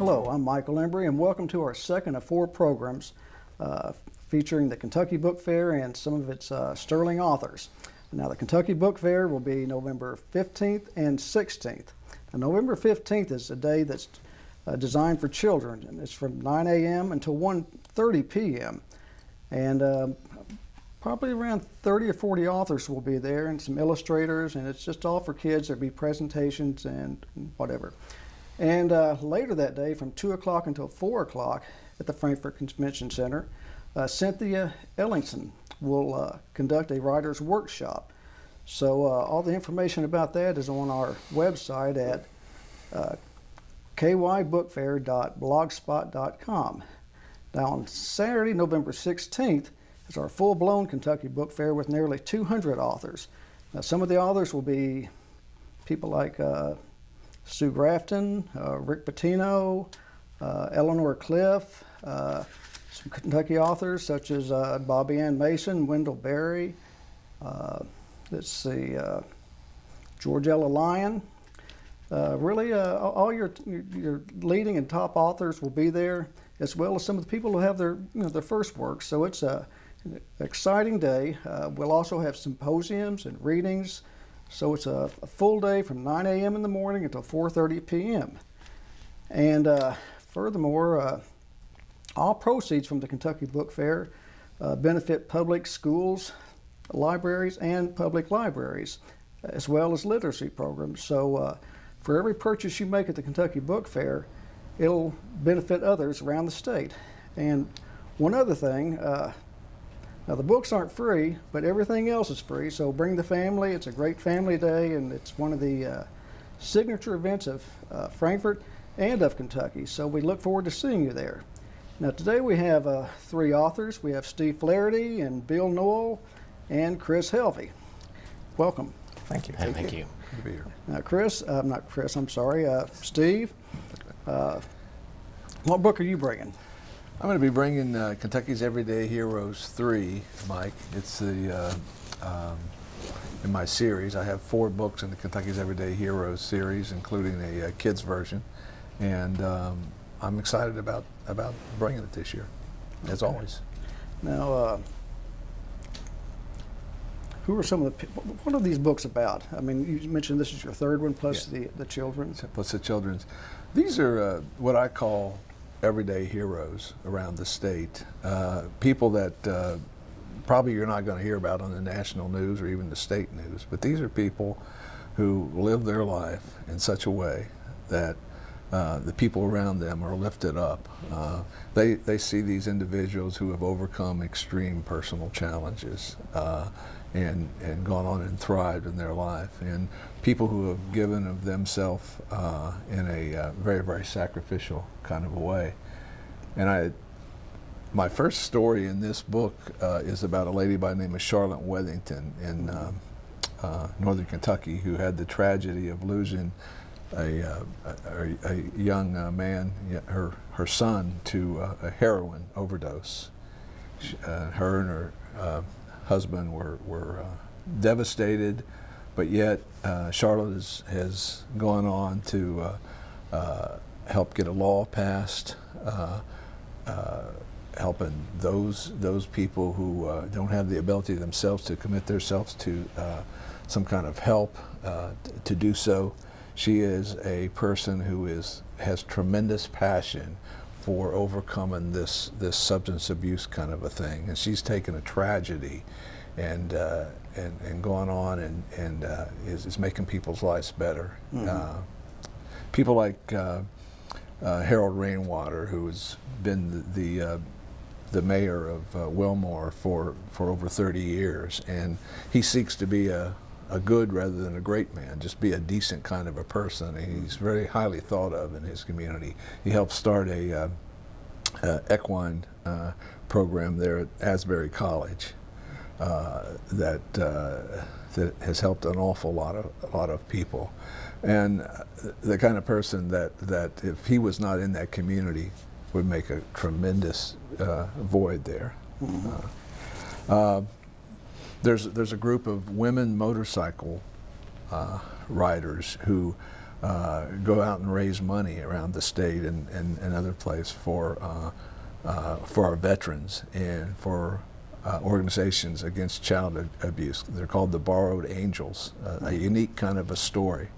Hello, I'm Michael Embry, and welcome to our second of 4 programs featuring the Kentucky Book Fair and some of its sterling authors. Now, the Kentucky Book Fair will be November 15th and 16th. Now, November 15th is a day that's designed for children, and it's from 9 a.m. until 1:30 p.m. And probably around 30 or 40 authors will be there, and some illustrators, and it's just all for kids. There'll be presentations and whatever. And later that day, from 2 o'clock until 4 o'clock at the Frankfort Convention Center, Cynthia Ellingson will conduct a writer's workshop. So all the information about that is on our website at kybookfair.blogspot.com. Now, on Saturday, November 16th, is our full-blown Kentucky Book Fair with nearly 200 authors. Now, some of the authors will be people like Sue Grafton, Rick Pitino, Eleanor Cliff, some Kentucky authors such as Bobby Ann Mason, Wendell Berry, let's see, Georgella Lyon. Really, all your leading and top authors will be there, as well as some of the people who have their their first work. So it's an exciting day. We'll also have symposiums and readings. So it's a full day from 9 a.m. in the morning until 4:30 p.m. And furthermore, all proceeds from the Kentucky Book Fair benefit public schools, libraries, and public libraries, as well as literacy programs. So for every purchase you make at the Kentucky Book Fair, it'll benefit others around the state. And one other thing, now the books aren't free, but everything else is free, so bring the family. It's a great family day, and it's one of the signature events of Frankfort and of Kentucky, so we look forward to seeing you there. Now today we have 3 authors. We have Steve Flairty and Bill Noel and Chris Helvey. Welcome. Thank you. Thank you. Good to be here. Now Steve, what book are you bringing? I'm going to be bringing Kentucky's Everyday Heroes 3, Mike. It's the in my series. I have 4 books in the Kentucky's Everyday Heroes series, including a kids version, and I'm excited about bringing it this year, as always. Now, who are some of the? What are these books about? I mean, you mentioned this is your 3rd one, plus the children's. Plus the children's. These are what I call everyday heroes around the state. People that probably you're not going to hear about on the national news or even the state news, but these are people who live their life in such a way that the people around them are lifted up. They see these individuals who have overcome extreme personal challenges and gone on and thrived in their life, and people who have given of themselves in a very, very sacrificial kind of a way. And my first story in this book is about a lady by the name of Charlotte Wethington in northern Kentucky, who had the tragedy of losing a young man, her son, to a heroin overdose. Her and her husband were devastated, but yet Charlotte has gone on to help get a law passed, helping those people who don't have the ability themselves to commit themselves to some kind of help to do so. She is a person who has tremendous passion for overcoming this substance abuse kind of a thing, and she's taken a tragedy and gone on and is making people's lives better. Mm-hmm. People like Harold Rainwater, who has been the mayor of Wilmore for over 30 years, and he seeks to be a good rather than a great man, just be a decent kind of a person. And he's very highly thought of in his community. He helped start a equine program there at Asbury College that has helped an awful lot of people, and the kind of person that if he was not in that community would make a tremendous void there. Mm-hmm. There's a group of women motorcycle riders who go out and raise money around the state and other places for our veterans and for organizations against child abuse. They're called the Borrowed Angels, a unique kind of a story,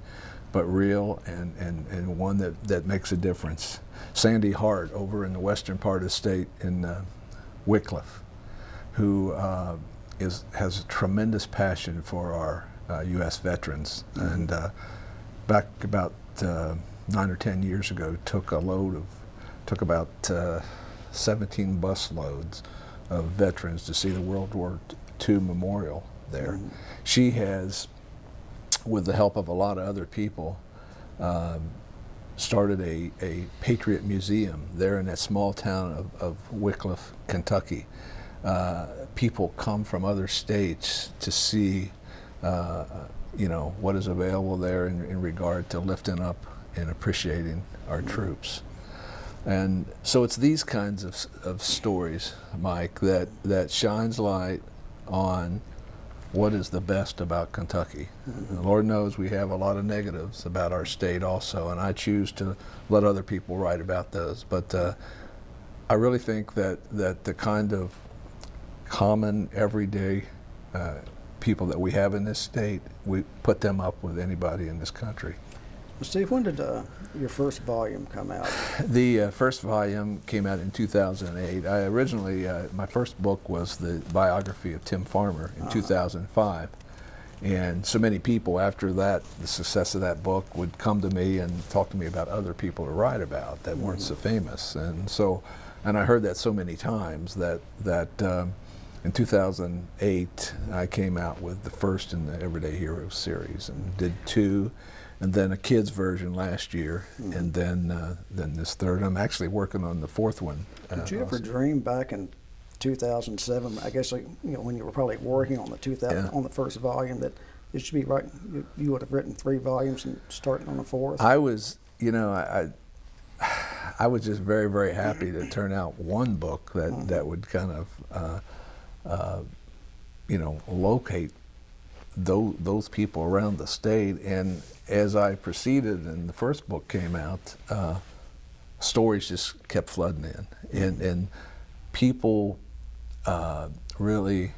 but real and one that makes a difference. Sandy Hart over in the western part of the state in Wycliffe, who has a tremendous passion for our U.S. veterans, and back about 9 or 10 years ago took about 17 bus loads of veterans to see the World War II memorial there. Mm-hmm. She has, with the help of a lot of other people, started a Patriot Museum there in that small town of Wycliffe, Kentucky. People come from other states to see what is available there in regard to lifting up and appreciating our troops. And so it's these kinds of stories, Mike, that shines light on what is the best about Kentucky. Mm-hmm. Lord knows we have a lot of negatives about our state also, and I choose to let other people write about those. But I really think that the kind of common, everyday people that we have in this state, we put them up with anybody in this country. Well, Steve, when did your first volume come out? The first volume came out in 2008. I originally, my first book was the biography of Tim Farmer in 2005. And so many people after that, the success of that book, would come to me and talk to me about other people to write about that weren't so famous. And I heard that so many times that in 2008, I came out with the first in the Everyday Heroes series and did 2, and then a kids version last year, and then this third. I'm actually working on the 4th one. Did you ever dream back in 2007? I guess when you were probably working on on the first volume, that it should be right. You would have written 3 volumes and starting on the 4th. I was, I was just very, very happy to turn out one book that would kind of locate those people around the state. And as I proceeded and the first book came out, stories just kept flooding in, and people really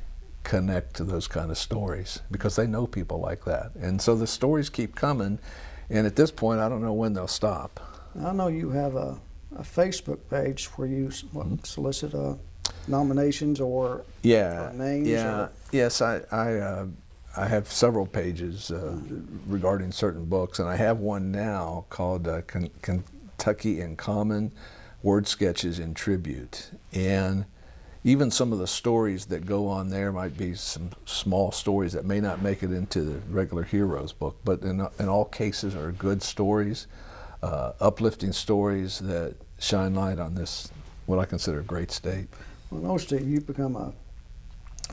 connect to those kind of stories because they know people like that. And so the stories keep coming, and at this point I don't know when they'll stop. I know you have a Facebook page where you solicit nominations or names. Yes, I have several pages regarding certain books, and I have one now called Kentucky in Common, Word Sketches in Tribute. And even some of the stories that go on there might be some small stories that may not make it into the regular Heroes book, but in all cases are good stories, uplifting stories that shine light on this, what I consider a great state. Well, no, Steve, you've become a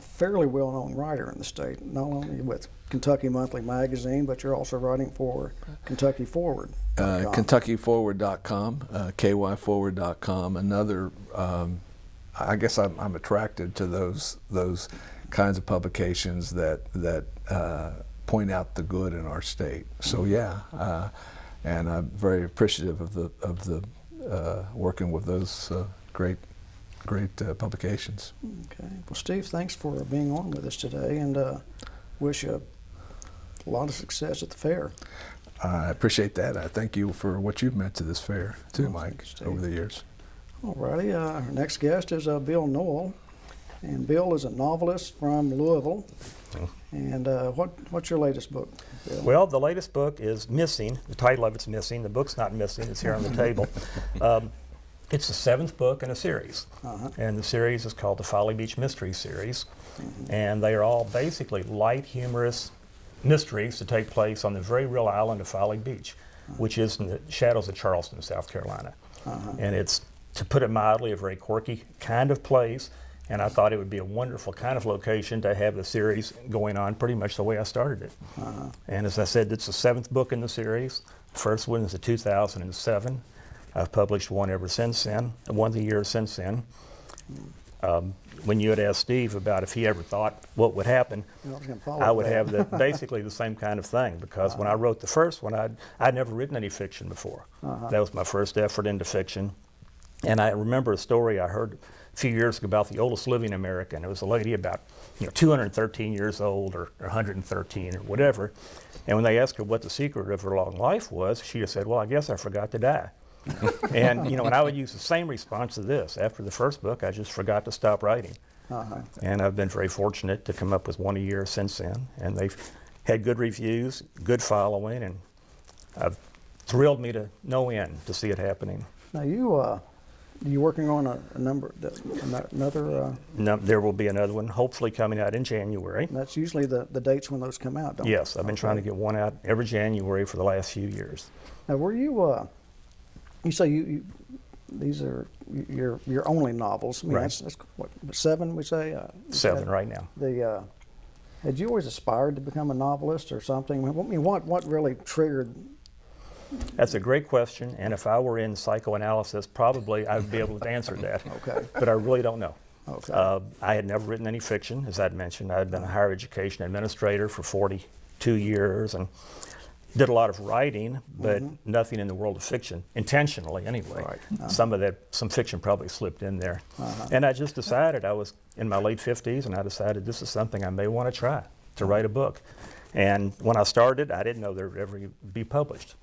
fairly well-known writer in the state, not only with Kentucky Monthly Magazine, but you're also writing for Kentucky Forward. KentuckyForward.com, KYForward.com. Another, I guess I'm attracted to those kinds of publications that point out the good in our state. So and I'm very appreciative of the working with those great publications. Okay. Well, Steve, thanks for being on with us today, and wish you a lot of success at the fair. I appreciate that. I thank you for what you've meant to this fair, too, Mike, over the years. All righty. Our next guest is Bill Noel, and Bill is a novelist from Louisville. And what's your latest book, Bill? Well, the latest book is Missing. The title of it's Missing. The book's not missing. It's here on the table. It's the 7th book in a series, and the series is called the Folly Beach Mystery Series, and they are all basically light, humorous mysteries to take place on the very real island of Folly Beach, which is in the shadows of Charleston, South Carolina. And it's, to put it mildly, a very quirky kind of place, and I thought it would be a wonderful kind of location to have the series going on pretty much the way I started it. And as I said, it's the 7th book in the series. The first one is in 2007. I've published one ever since then, one a year since then. When you had asked Steve about if he ever thought what would happen, I would have basically the same kind of thing, because when I wrote the first one, I'd never written any fiction before. That was my first effort into fiction. And I remember a story I heard a few years ago about the oldest living American. It was a lady about 213 years old or 113 or whatever. And when they asked her what the secret of her long life was, she just said, well, I guess I forgot to die. And and I would use the same response to this. After the first book, I just forgot to stop writing. And I've been very fortunate to come up with one a year since then. And they've had good reviews, good following, and I've thrilled me to no end to see it happening. Now you working on another? No, there will be another one, hopefully coming out in January. That's usually the dates when those come out, don't they? Yes, I've been trying to get one out every January for the last few years. Now, were you say these are your only novels? I mean, Right. That's what, 7 we say. 7 right now. Had you always aspired to become a novelist or something? I mean, what really triggered? That's a great question, and if I were in psychoanalysis, probably I'd be able to answer that. Okay. But I really don't know. Okay. I had never written any fiction, as I'd mentioned. I had been a higher education administrator for 42 years and did a lot of writing, but nothing in the world of fiction, intentionally anyway. Right. Some fiction probably slipped in there. And I just decided, I was in my late 50s, and I decided this is something I may want to try, to write a book. And when I started, I didn't know there would ever be published.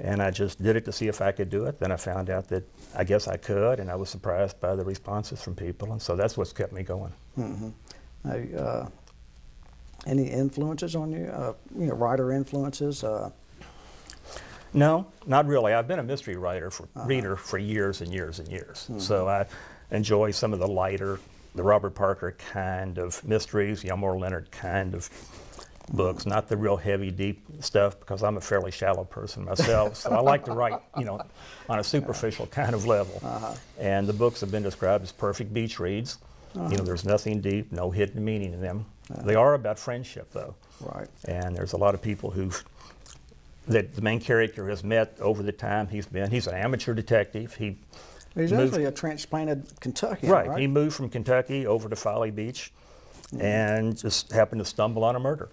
And I just did it to see if I could do it. Then I found out that I guess I could, and I was surprised by the responses from people, and so that's what's kept me going. Now, any influences on you? Writer influences? No, not really. I've been a mystery reader for years and years and years. So I enjoy some of the lighter, the Robert Parker kind of mysteries, Elmore Leonard kind of books, not the real heavy, deep stuff, because I'm a fairly shallow person myself. So I like to write, on a superficial kind of level. And the books have been described as perfect beach reads. There's nothing deep, no hidden meaning in them. They are about friendship, though. Right. And there's a lot of people that the main character has met over the time he's an amateur detective. He's actually a transplanted Kentuckian, right? He moved from Kentucky over to Folly Beach and just happened to stumble on a murder.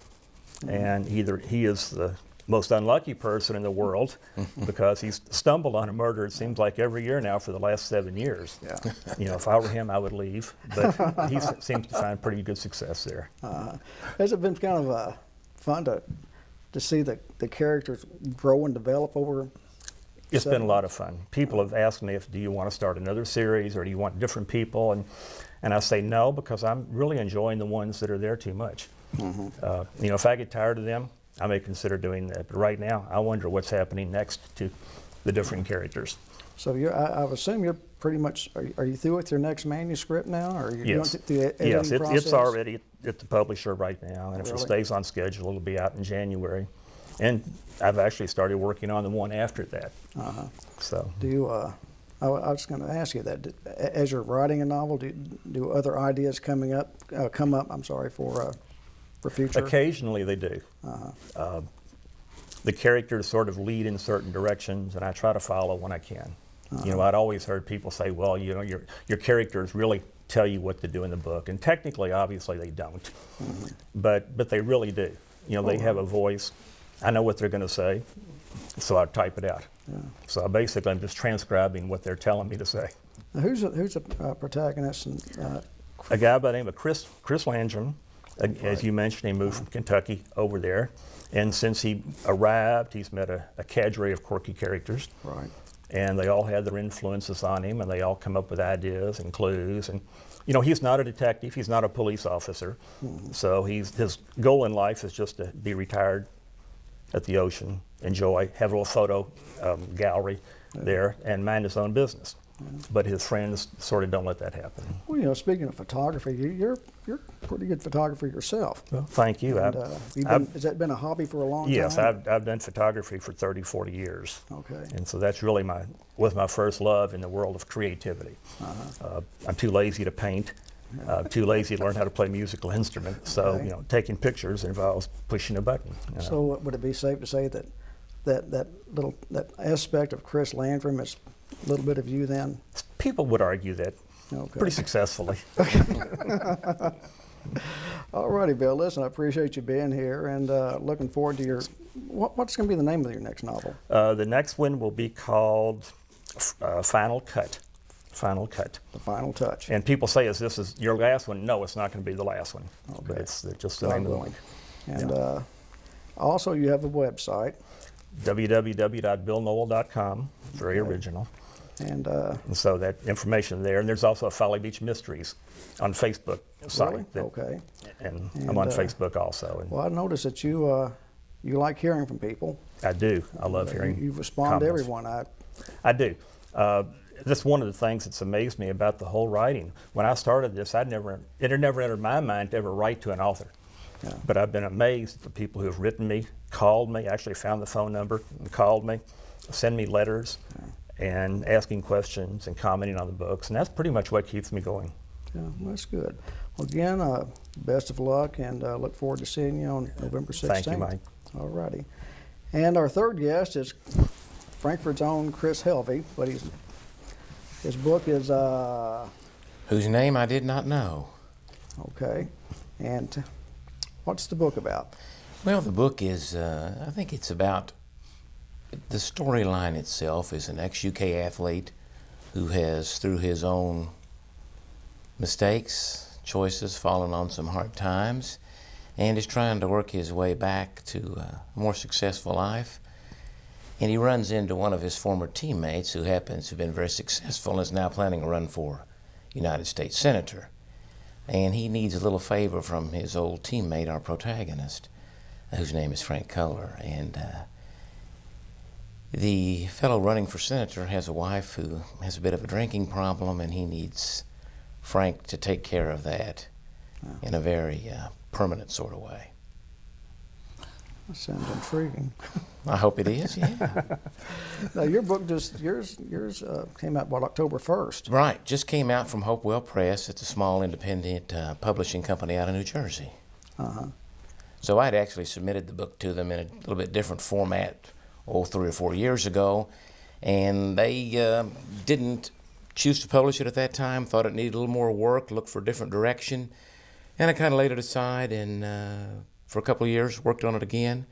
And either he is the most unlucky person in the world because he's stumbled on a murder, it seems like every year now for the last 7 years. Yeah. If I were him, I would leave. But he seems to find pretty good success there. Has it been kind of fun to see the characters grow and develop over? It's been a lot of fun. People have asked me do you want to start another series or do you want different people? And I say no, because I'm really enjoying the ones that are there too much. If I get tired of them, I may consider doing that. But right now, I wonder what's happening next to the different characters. So I assume you're pretty much, are you through with your next manuscript now? Or are you Yes. doing the editing process? It's already at the publisher right now. And if Really? it stays on schedule, it'll be out in January. And I've actually started working on the one after that. So. Do you, I was going to ask you that, as you're writing a novel, do other ideas come up, for future? Occasionally they do. The characters sort of lead in certain directions, and I try to follow when I can. I'd always heard people say, well, your characters really tell you what to do in the book, and technically, obviously, they don't. But they really do. They have a voice. I know what they're going to say, so I type it out. So basically, I'm just transcribing what they're telling me to say. Now, who's the protagonist? A guy by the name of Chris Landrum. As you mentioned, he moved from Kentucky over there. And since he arrived, he's met a cadre of quirky characters. Right. And they all had their influences on him, and they all come up with ideas and clues. And, he's not a detective. He's not a police officer. So his goal in life is just to be retired at the ocean, enjoy, have a little photo gallery there, and mind his own business. But his friends sort of don't let that happen. Well, speaking of photography, you're a pretty good photographer yourself. Well, thank you. And, has that been a hobby for a long time? Yes, I've done photography for 30, 40 years. Okay. And so that's really was my first love in the world of creativity. I'm too lazy to paint, too lazy to learn how to play a musical instrument. So, taking pictures involves pushing a button. So would it be safe to say that aspect of Chris Landrum is a little bit of you then? People would argue that. Okay. Pretty successfully. All righty, Bill. Listen, I appreciate you being here, and looking forward to your. What's going to be the name of your next novel? The next one will be called Final Cut. Final Cut. The Final Touch. And people say, "Is this your last one?" No, it's not going to be the last one. Okay. But it's just the name of the one. And also, you have a website. www.billnoel.com. Very original. And so that information there. And there's also a Folly Beach Mysteries on Facebook site. really? Okay. And I'm on Facebook also. And Well, I noticed that you like hearing from people. I do. I love hearing You respond to comments. everyone. I do. That's one of the things that's amazed me about the whole writing. When I started this, it had never entered my mind to ever write to an author. Yeah. But I've been amazed at the people who have written me, called me, actually found the phone number and called me, send me letters, and asking questions and commenting on the books. And that's pretty much what keeps me going. Yeah, that's good. Well, again, best of luck, and look forward to seeing you on November 16th. Thank you, Mike. All righty. And our third guest is Frankfort's own Chris Helvey, but his book is Whose name I did not know. okay. And what's the book about? Well, the book is, I think it's about, the storyline itself is an ex-UK athlete who has, through his own mistakes, choices, fallen on some hard times, and is trying to work his way back to a more successful life. And he runs into one of his former teammates who happens to have been very successful and is now planning a run for United States Senator. And he needs a little favor from his old teammate, our protagonist, whose name is Frank Kohler. And the fellow running for senator has a wife who has a bit of a drinking problem, and he needs Frank to take care of that in a very permanent sort of way. That sounds intriguing. I hope it is, yeah. Now, your book yours came out, October 1st? Right, just came out from Hopewell Press. It's a small independent publishing company out of New Jersey. Uh-huh. So I'd actually submitted the book to them in a little bit different format, 3 or 4 years ago, and they didn't choose to publish it at that time, thought it needed a little more work, looked for a different direction, and I kind of laid it aside, and for a couple of years worked on it again,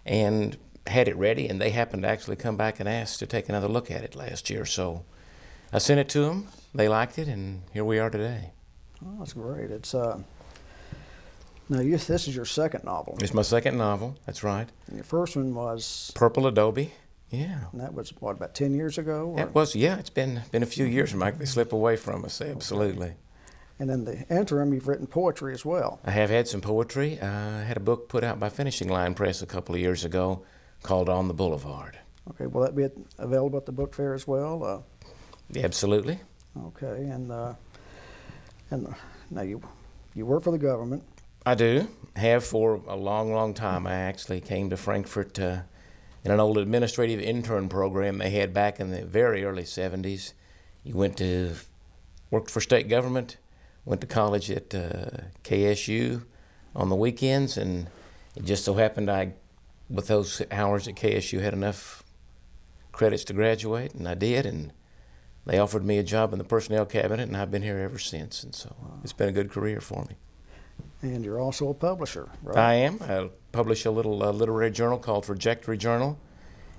and had it ready, and they happened to actually come back and ask to take another look at it last year. So I sent it to them, they liked it, and here we are today. Oh, that's great. It's now this is your second novel. It's my second novel, that's right. And your first one was Purple Adobe, yeah. And that was about 10 years ago? Or? It was, yeah, it's been a few years, Mike. They slip away from us, absolutely. And in the interim, you've written poetry as well. I have had some poetry. I had a book put out by Finishing Line Press a couple of years ago called On the Boulevard. Okay, will that be available at the book fair as well? Absolutely. Okay, and now you work for the government. I do. Have for a long, long time. I actually came to Frankfort in an old administrative intern program they had back in the very early 70s. You worked for state government, went to college at KSU on the weekends, and it just so happened with those hours at KSU, had enough credits to graduate, and I did, and they offered me a job in the personnel cabinet, and I've been here ever since, and so it's been a good career for me. And you're also a publisher, right? I am. I publish a little literary journal called Trajectory Journal,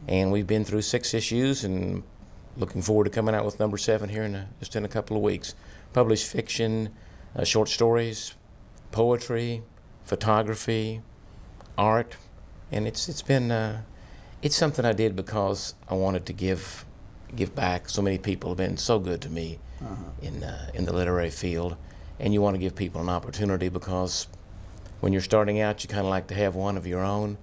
and we've been through 6 issues, and looking forward to coming out with number 7 here just in a couple of weeks. Publish fiction, short stories, poetry, photography, art, and it's something I did because I wanted to give back. So many people have been so good to me in the literary field, and you want to give people an opportunity because when you're starting out, you kind of like to have one of your own,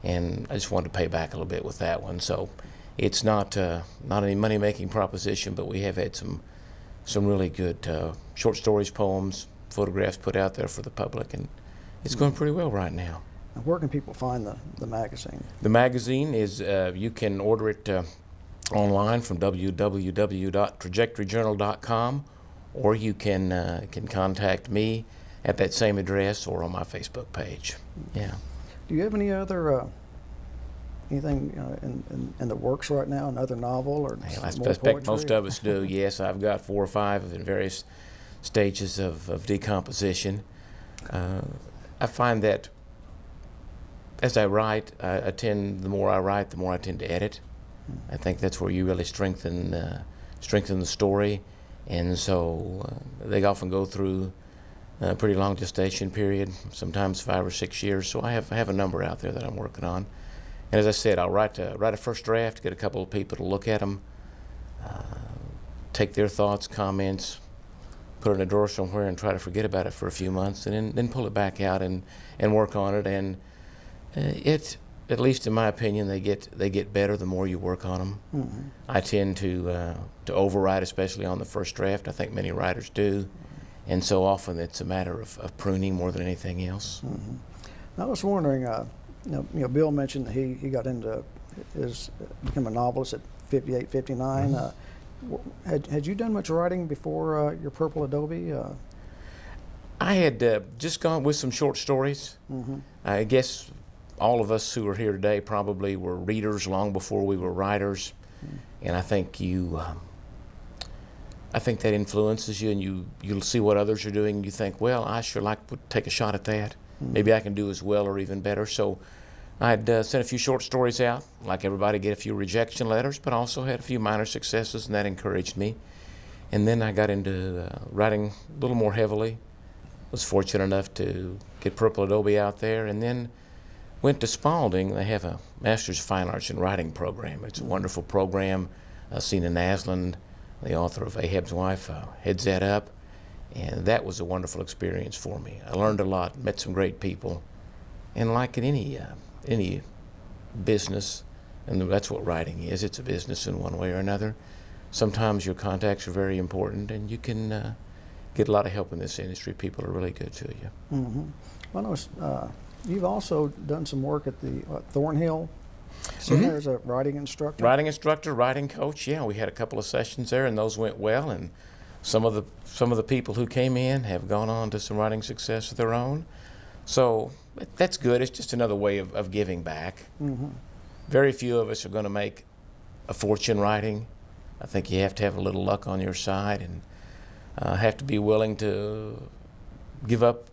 and I just wanted to pay back a little bit with that one. So it's not any money-making proposition, but we have had some really good short stories, poems, photographs put out there for the public, and it's going pretty well right now. And where can people find the magazine? The magazine is, you can order it online from www.trajectoryjournal.com, or you can contact me at that same address or on my Facebook page. Yeah. Do you have any other anything in the works right now, another novel or Well, some I more suspect most poetry? of us do. Yes, I've got 4 or 5 in various stages of decomposition. I find that as I write, the more I write, the more I tend to edit. I think that's where you really strengthen the story, and so they often go through a pretty long gestation period, sometimes 5 or 6 years. So I have a number out there that I'm working on, and as I said, I'll write a first draft, get a couple of people to look at them, take their thoughts, comments, put it in a drawer somewhere, and try to forget about it for a few months, and then pull it back out and work on it. And at least in my opinion, they get better the more you work on them. Mm-hmm. I tend to overwrite, especially on the first draft. I think many writers do, and so often it's a matter of pruning more than anything else. Mm-hmm. I was wondering, Bill mentioned that he got into become a novelist at 58, 59. Mm-hmm. Had you done much writing before your Purple Adobe? I had just gone with some short stories. Mm-hmm. I guess all of us who are here today probably were readers long before we were writers, and I think I think that influences you, and you'll see what others are doing, and you think, well, I sure like to take a shot at that. Maybe I can do as well or even better. So I'd sent a few short stories out, like everybody, get a few rejection letters, but also had a few minor successes, and that encouraged me. And then I got into writing a little more heavily. Was fortunate enough to get Purple Adobe out there, and then went to Spalding. They have a Master's of Fine Arts in Writing program. It's a wonderful program. Sina Naslund, the author of Ahab's Wife, heads that up, and that was a wonderful experience for me. I learned a lot, met some great people, and like in any business, and that's what writing is, it's a business in one way or another. Sometimes your contacts are very important, and you can get a lot of help in this industry. People are really good to you. Mm-hmm. Well, I noticed, you've also done some work at the Thornhill Center as a writing instructor. Writing instructor, writing coach. Yeah, we had a couple of sessions there, and those went well. And some of the people who came in have gone on to some writing success of their own. So that's good. It's just another way of giving back. Mm-hmm. Very few of us are going to make a fortune writing. I think you have to have a little luck on your side, and have to be willing to give up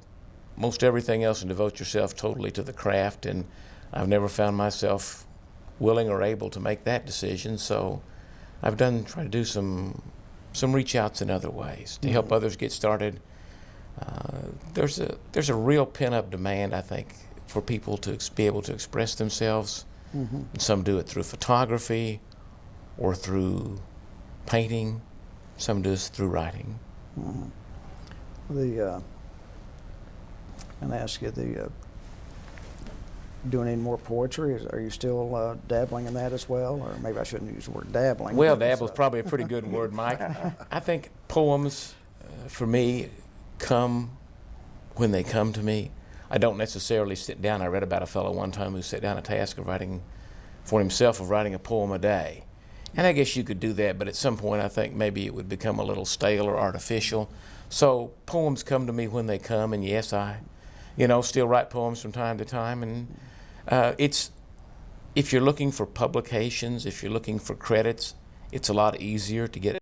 most everything else and devote yourself totally to the craft. And I've never found myself willing or able to make that decision, so I've tried to do some reach outs in other ways to help others get started. There's a real pent-up demand, I think, for people to be able to express themselves. Mm-hmm. And some do it through photography or through painting. Some do it through writing. Mm-hmm. And I ask you, doing any more poetry? Are you still dabbling in that as well? Or maybe I shouldn't use the word dabbling. Well, dabbling is probably a pretty good word, Mike. I think poems, for me, come when they come to me. I don't necessarily sit down. I read about a fellow one time who set down a task of writing a poem a day. And I guess you could do that, but at some point I think maybe it would become a little stale or artificial. So poems come to me when they come, and yes, I still write poems from time to time. And if you're looking for publications, if you're looking for credits, it's a lot easier to get